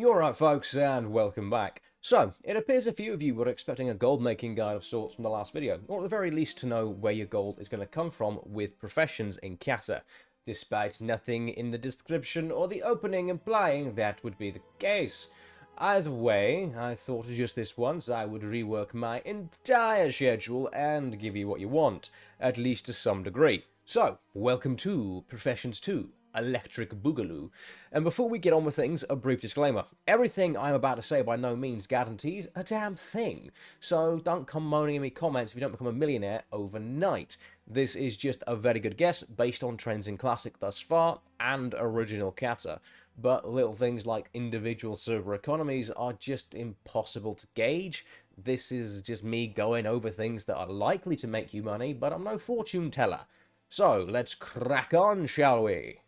You're right, folks, and welcome back. So, it appears a few of you were expecting a gold making guide of sorts from the last video, or at the very least to know where your gold is going to come from with professions in Cata, despite nothing in the description or the opening implying that would be the case. Either way, I thought just this once I would rework my entire schedule and give you what you want, at least to some degree. So, welcome to Professions 2. Electric Boogaloo. And before we get on with things, a brief disclaimer. Everything I'm about to say by no means guarantees a damn thing. So don't come moaning in me comments if you don't become a millionaire overnight. This is just a very good guess based on trends in Classic thus far and original Cata. But little things like individual server economies are just impossible to gauge. This is just me going over things that are likely to make you money, but I'm no fortune teller. So let's crack on, shall we?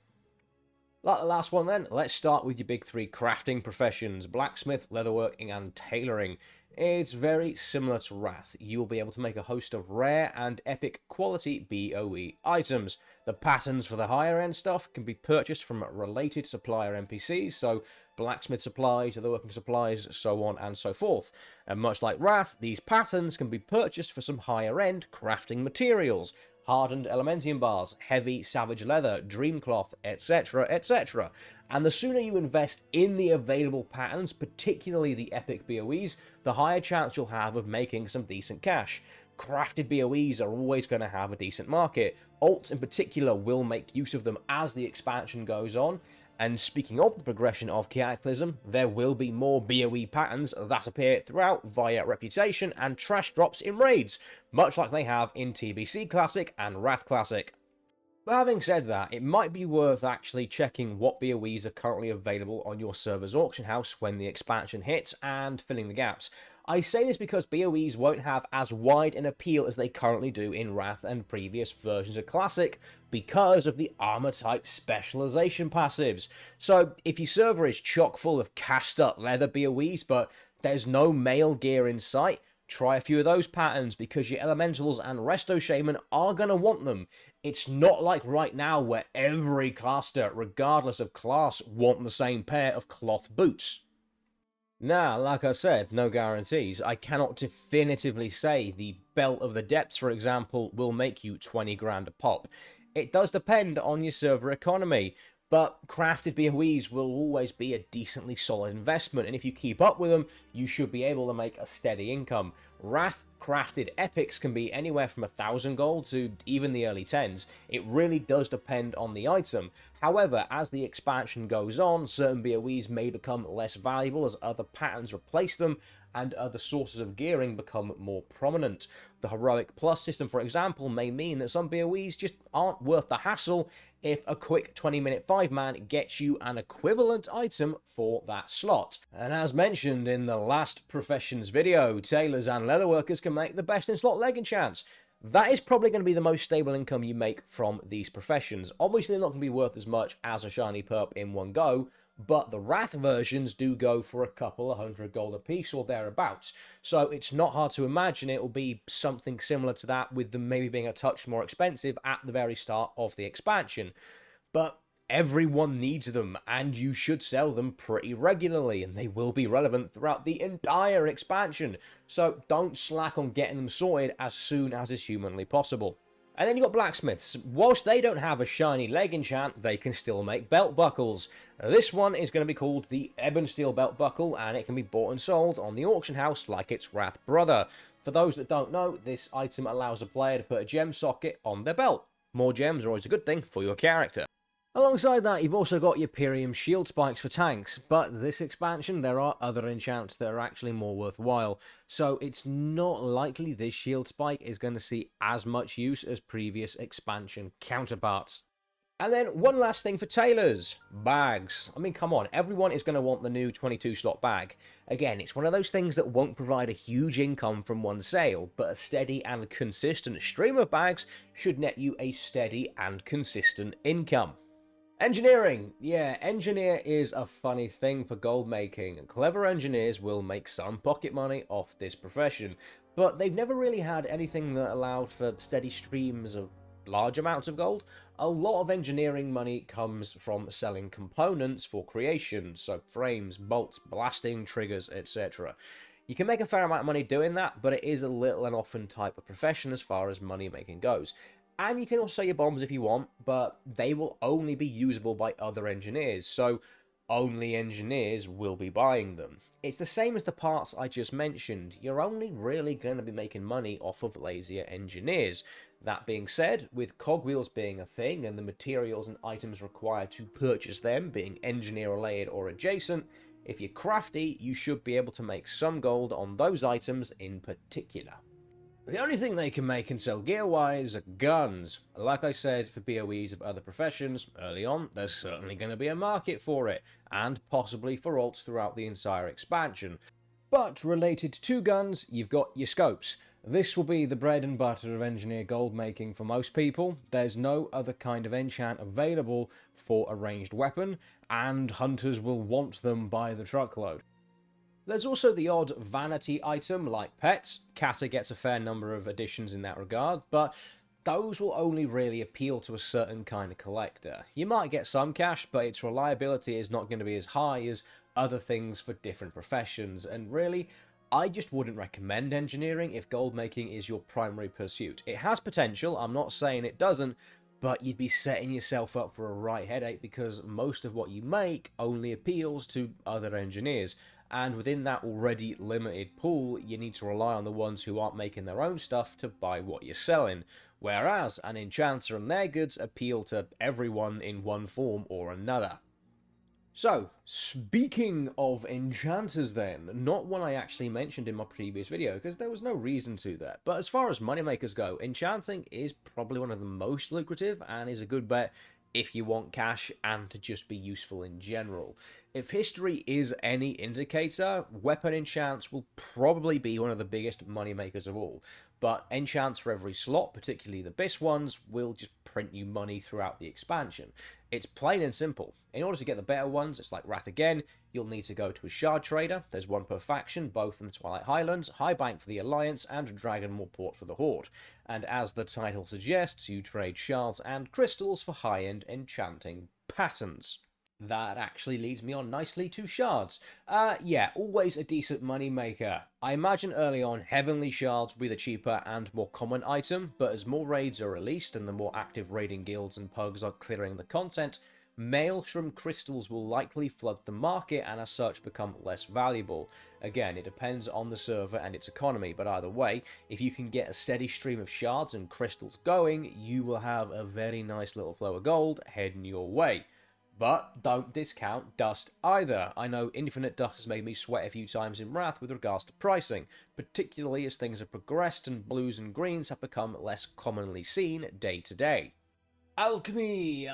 Like the last one then, let's start with your big three crafting professions: blacksmith, leatherworking and tailoring. It's very similar to Wrath. You'll be able to make a host of rare and epic quality BOE items. The patterns for the higher end stuff can be purchased from related supplier NPCs, so blacksmith supplies, leatherworking supplies, so on and so forth. And much like Wrath, these patterns can be purchased for some higher end crafting materials: hardened elementium bars, heavy savage leather, dreamcloth, etc, etc. And the sooner you invest in the available patterns, particularly the epic BOEs, the higher chance you'll have of making some decent cash. Crafted BOEs are always going to have a decent market. Alts in particular will make use of them as the expansion goes on. And speaking of the progression of Cataclysm, there will be more BOE patterns that appear throughout via reputation and trash drops in raids, much like they have in TBC Classic and Wrath Classic. But having said that, it might be worth actually checking what BOEs are currently available on your server's auction house when the expansion hits and filling the gaps. I say this because BOEs won't have as wide an appeal as they currently do in Wrath and previous versions of Classic because of the armor type specialization passives. So if your server is chock full of cashed up leather BOEs but there's no mail gear in sight, try a few of those patterns because your elementals and resto shaman are going to want them. It's not like right now where every caster, regardless of class, want the same pair of cloth boots. Now, like I said, no guarantees. I cannot definitively say the Belt of the Depths, for example, will make you 20 grand a pop. It does depend on your server economy, but crafted BOEs will always be a decently solid investment, and if you keep up with them, you should be able to make a steady income. Wrath crafted epics can be anywhere from 1,000 gold to even the early 10s. It really does depend on the item. However, as the expansion goes on, certain BOEs may become less valuable as other patterns replace them and other sources of gearing become more prominent. The Heroic Plus system, for example, may mean that some BOEs just aren't worth the hassle if a quick 20-minute 5-man gets you an equivalent item for that slot. And as mentioned in the last Professions video, tailors and leatherworkers can make the best in slot leg enchants. That is probably going to be the most stable income you make from these professions. Obviously not going to be worth as much as a shiny perp in one go, but the Wrath versions do go for a couple of 100 gold a piece or thereabouts, so it's not hard to imagine it will be something similar to that, with them maybe being a touch more expensive at the very start of the expansion. But everyone needs them, and you should sell them pretty regularly, and they will be relevant throughout the entire expansion, so don't slack on getting them sorted as soon as is humanly possible. And then you got blacksmiths. Whilst they don't have a shiny leg enchant, they can still make belt buckles. This one is going to be called the Ebon Steel Belt Buckle, and it can be bought and sold on the auction house like its Wrath brother. For those that don't know, this item allows a player to put a gem socket on their belt. More gems are always a good thing for your character. Alongside that, you've also got your Pyrium shield spikes for tanks, but this expansion there are other enchants that are actually more worthwhile, so it's not likely this shield spike is going to see as much use as previous expansion counterparts. And then one last thing for tailors: bags. I mean, come on, everyone is going to want the new 22 slot bag. Again, it's one of those things that won't provide a huge income from one sale, but a steady and consistent stream of bags should net you a steady and consistent income. Engineering. Yeah, engineer is a funny thing for gold making. Clever engineers will make some pocket money off this profession, but they've never really had anything that allowed for steady streams of large amounts of gold. a lot of engineering money comes from selling components for creation, so frames, bolts, blasting, triggers, etc. You can make a fair amount of money doing that, but it is a little and often type of profession as far as money making goes. And you can also sell your bombs if you want, but they will only be usable by other engineers, so only engineers will be buying them. It's the same as the parts I just mentioned. You're only really going to be making money off of lazier engineers. That being said, with cogwheels being a thing and the materials and items required to purchase them being engineer related or adjacent, if you're crafty, you should be able to make some gold on those items in particular. The only thing they can make and sell gear-wise are guns. Like I said, for BOEs of other professions, early on, there's certainly going to be a market for it, and possibly for alts throughout the entire expansion. But related to guns, you've got your scopes. This will be the bread and butter of engineer gold making for most people. There's no other kind of enchant available for a ranged weapon, and hunters will want them by the truckload. There's also the odd vanity item like pets. Cata gets a fair number of additions in that regard, but those will only really appeal to a certain kind of collector. You might get some cash, but its reliability is not going to be as high as other things for different professions, and really, I just wouldn't recommend engineering if gold making is your primary pursuit. It has potential, I'm not saying it doesn't, but you'd be setting yourself up for a right headache because most of what you make only appeals to other engineers. And within that already limited pool, you need to rely on the ones who aren't making their own stuff to buy what you're selling. Whereas an enchanter and their goods appeal to everyone in one form or another. So, speaking of enchanters then, not one I actually mentioned in my previous video because there was no reason to that, but as far as moneymakers go, enchanting is probably one of the most lucrative and is a good bet if you want cash and to just be useful in general. If history is any indicator, weapon enchants will probably be one of the biggest moneymakers of all. But enchants for every slot, particularly the best ones, will just print you money throughout the expansion. It's plain and simple. In order to get the better ones, it's like Wrath again, you'll need to go to a shard trader. There's one per faction, both in the Twilight Highlands, Highbank for the Alliance, and Dragonmoor Port for the Horde. And as the title suggests, you trade shards and crystals for high-end enchanting patterns. That actually leads me on nicely to shards. Yeah, always a decent money maker. I imagine early on heavenly shards will be the cheaper and more common item, but as more raids are released and the more active raiding guilds and pugs are clearing the content, maelstrom crystals will likely flood the market and as such become less valuable. Again, it depends on the server and its economy, but either way, if you can get a steady stream of shards and crystals going, you will have a very nice little flow of gold heading your way. But don't discount dust either. I know infinite dust has made me sweat a few times in Wrath with regards to pricing, particularly as things have progressed and blues and greens have become less commonly seen day to day. Alchemy.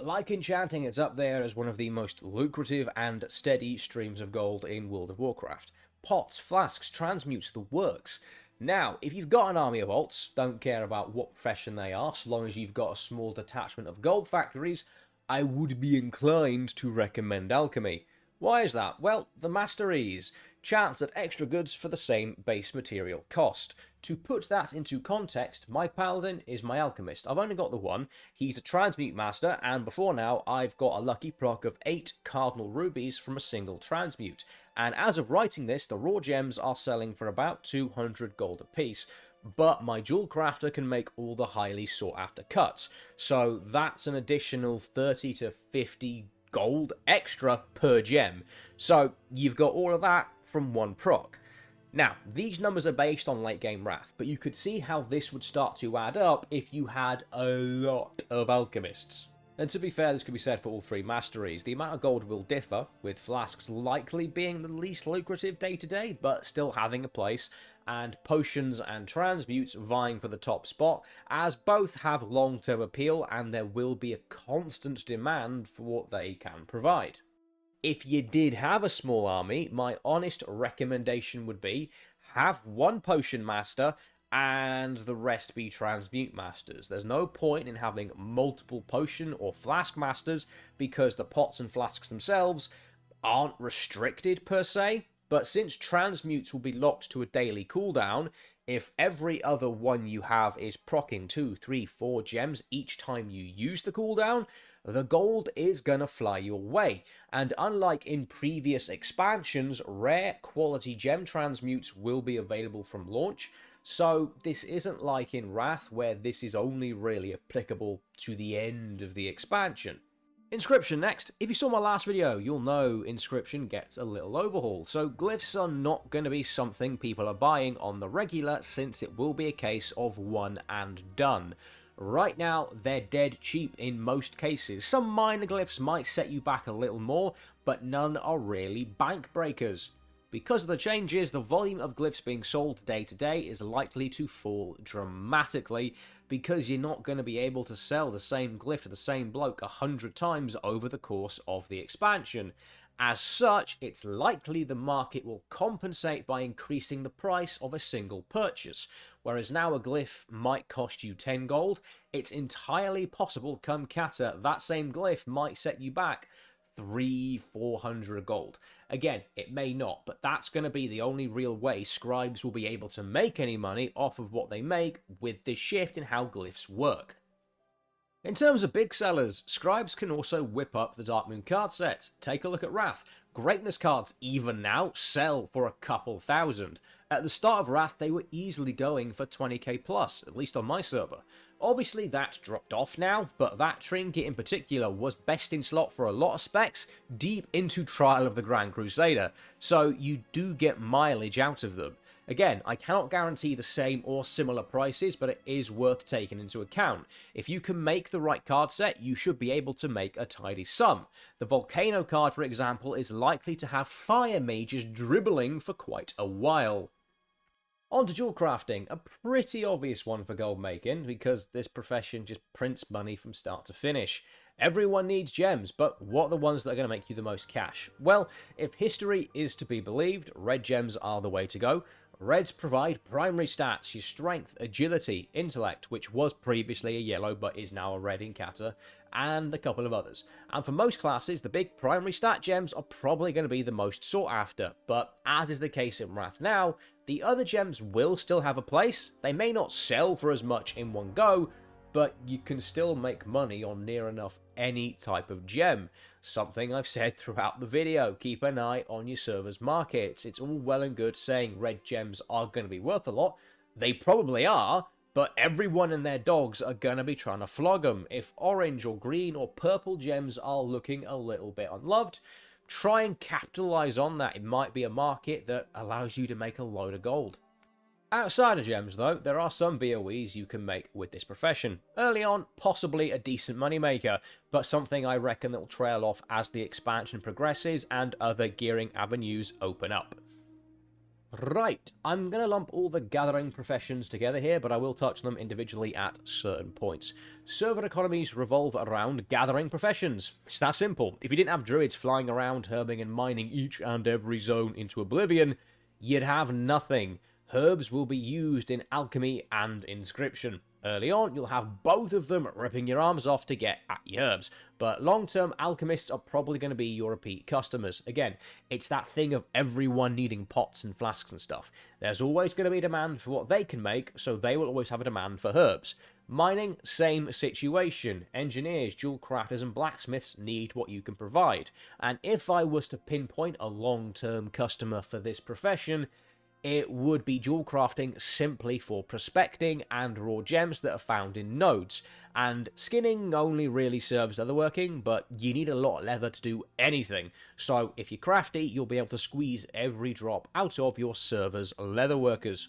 Like Enchanting, it's up there as one of the most lucrative and steady streams of gold in World of Warcraft. Pots, flasks, transmutes, the works. Now, if you've got an army of alts, don't care about what profession they are, so long as you've got a small detachment of gold factories, I would be inclined to recommend Alchemy. Why is that? Well, the Masteries. Chance at extra goods for the same base material cost. To put that into context, my Paladin is my Alchemist. I've only got the one. He's a Transmute Master, and before now, I've got a lucky proc of 8 Cardinal Rubies from a single Transmute. And as of writing this, the raw gems are selling for about 200 gold apiece. But my Jewelcrafter can make all the highly sought after cuts, so that's an additional 30 to 50 gold extra per gem. So you've got all of that from one proc. Now, these numbers are based on late game Wrath, but you could see how this would start to add up if you had a lot of alchemists. And to be fair, this could be said for all 3 masteries. The amount of gold will differ, with flasks likely being the least lucrative day to day, but still having a place, and potions and transmutes vying for the top spot, as both have long-term appeal and there will be a constant demand for what they can provide. If you did have a small army, my honest recommendation would be have one potion master and the rest be transmute masters. There's no point in having multiple potion or flask masters because the pots and flasks themselves aren't restricted per se, but since transmutes will be locked to a daily cooldown, If every other one you have is proccing 2, 3, 4 gems each time you use the cooldown, the gold is gonna fly your way. And unlike in previous expansions, rare quality gem transmutes will be available from launch. So this isn't like in Wrath, where this is only really applicable to the end of the expansion. Inscription next. If you saw my last video, you'll know Inscription gets a little overhaul, so glyphs are not going to be something people are buying on the regular, since it will be a case of one and done. Right now, they're dead cheap in most cases. Some minor glyphs might set you back a little more, but none are really bank breakers. Because of the changes, the volume of glyphs being sold day to day is likely to fall dramatically, because you're not going to be able to sell the same glyph to the same bloke 100 times over the course of the expansion. As such, it's likely the market will compensate by increasing the price of a single purchase. Whereas now a glyph might cost you 10 gold, it's entirely possible come Cata that same glyph might set you back 300-400 gold. Again, it may not, but that's going to be the only real way scribes will be able to make any money off of what they make with this shift in how glyphs work. In terms of big sellers, scribes can also whip up the Darkmoon card sets. Take a look at Wrath. Greatness cards, even now, sell for a couple thousand. At the start of Wrath, they were easily going for 20k plus, at least on my server. Obviously, that's dropped off now, but that trinket in particular was best in slot for a lot of specs deep into Trial of the Grand Crusader, so you do get mileage out of them. Again, I cannot guarantee the same or similar prices, but it is worth taking into account. If you can make the right card set, you should be able to make a tidy sum. The Volcano card, for example, is likely to have fire mages dribbling for quite a while. On to Jewelcrafting, a pretty obvious one for gold making, because this profession just prints money from start to finish. Everyone needs gems, but what are the ones that are going to make you the most cash? Well, if history is to be believed, red gems are the way to go. Reds provide primary stats, your strength, agility, intellect, which was previously a yellow but is now a red in Cata, and a couple of others. And for most classes, the big primary stat gems are probably going to be the most sought after, but as is the case in Wrath now, the other gems will still have a place. They may not sell for as much in one go, but you can still make money on near enough any type of gem. Something I've said throughout the video, keep an eye on your server's markets. It's all well and good saying red gems are going to be worth a lot. They probably are, but everyone and their dogs are going to be trying to flog them. If orange or green or purple gems are looking a little bit unloved, try and capitalize on that. It might be a market that allows you to make a load of gold. Outside of gems though, there are some BOEs you can make with this profession. Early on, possibly a decent moneymaker, but something I reckon that will trail off as the expansion progresses and other gearing avenues open up. Right, I'm going to lump all the gathering professions together here, but I will touch them individually at certain points. Server economies revolve around gathering professions. It's that simple. If you didn't have druids flying around, herbing and mining each and every zone into oblivion, you'd have nothing. Herbs will be used in Alchemy and Inscription. Early on, you'll have both of them ripping your arms off to get at your herbs, but long-term alchemists are probably going to be your repeat customers. Again, it's that thing of everyone needing pots and flasks and stuff. There's always going to be demand for what they can make, so they will always have a demand for herbs. Mining, same situation. Engineers, jewel crafters and blacksmiths need what you can provide. And if I was to pinpoint a long-term customer for this profession, it would be Jewelcrafting simply for prospecting and raw gems that are found in nodes. And skinning only really serves leatherworking, but you need a lot of leather to do anything. So if you're crafty, you'll be able to squeeze every drop out of your server's leatherworkers.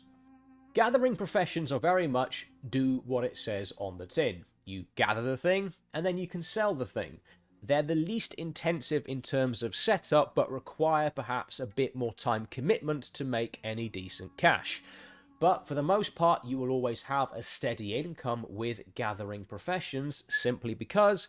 Gathering professions are very much do what it says on the tin. You gather the thing, and then you can sell the thing. They're the least intensive in terms of setup, but require perhaps a bit more time commitment to make any decent cash. But for the most part, you will always have a steady income with gathering professions, simply because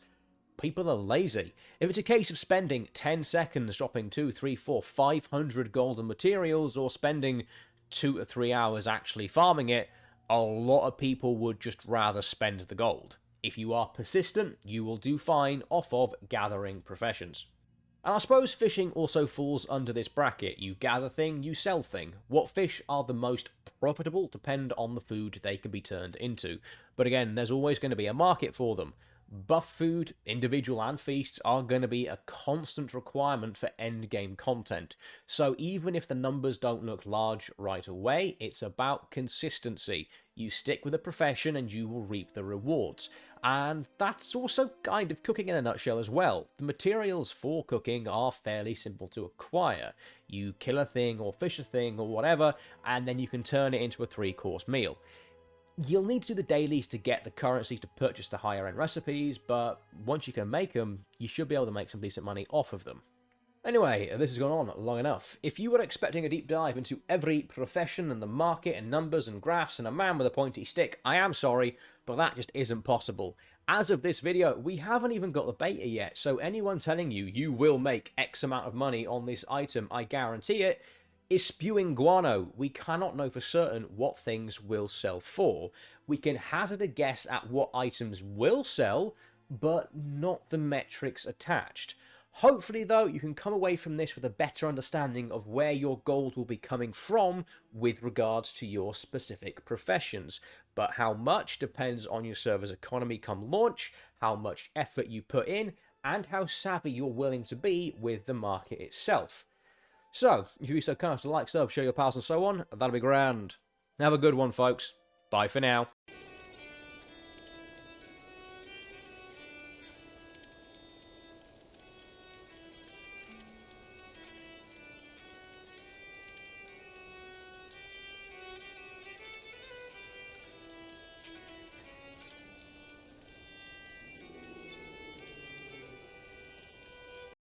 people are lazy. If it's a case of spending 10 seconds dropping 2, 3, 4, 500 golden materials, or spending 2 to 3 hours actually farming it, a lot of people would just rather spend the gold. If you are persistent, you will do fine off of gathering professions. And I suppose fishing also falls under this bracket. You gather thing, you sell thing. What fish are the most profitable depend on the food they can be turned into. But again, there's always going to be a market for them. Buff food, individual and feasts, are going to be a constant requirement for endgame content. So even if the numbers don't look large right away, it's about consistency. You stick with a profession and you will reap the rewards. And that's also kind of cooking in a nutshell as well. The materials for cooking are fairly simple to acquire. You kill a thing or fish a thing or whatever, and then you can turn it into a 3-course meal. You'll need to do the dailies to get the currency to purchase the higher end recipes, but once you can make them, you should be able to make some decent money off of them. Anyway, this has gone on long enough. If you were expecting a deep dive into every profession and the market and numbers and graphs and a man with a pointy stick, I am sorry, but that just isn't possible. As of this video, we haven't even got the beta yet, so anyone telling you you will make X amount of money on this item, I guarantee it, is spewing guano. We cannot know for certain what things will sell for. We can hazard a guess at what items will sell, but not the metrics attached. Hopefully, though, you can come away from this with a better understanding of where your gold will be coming from with regards to your specific professions. But how much depends on your server's economy come launch, how much effort you put in, and how savvy you're willing to be with the market itself. So, if you'd be so kind as to like, sub, share your pals and so on, that'll be grand. Have a good one, folks. Bye for now.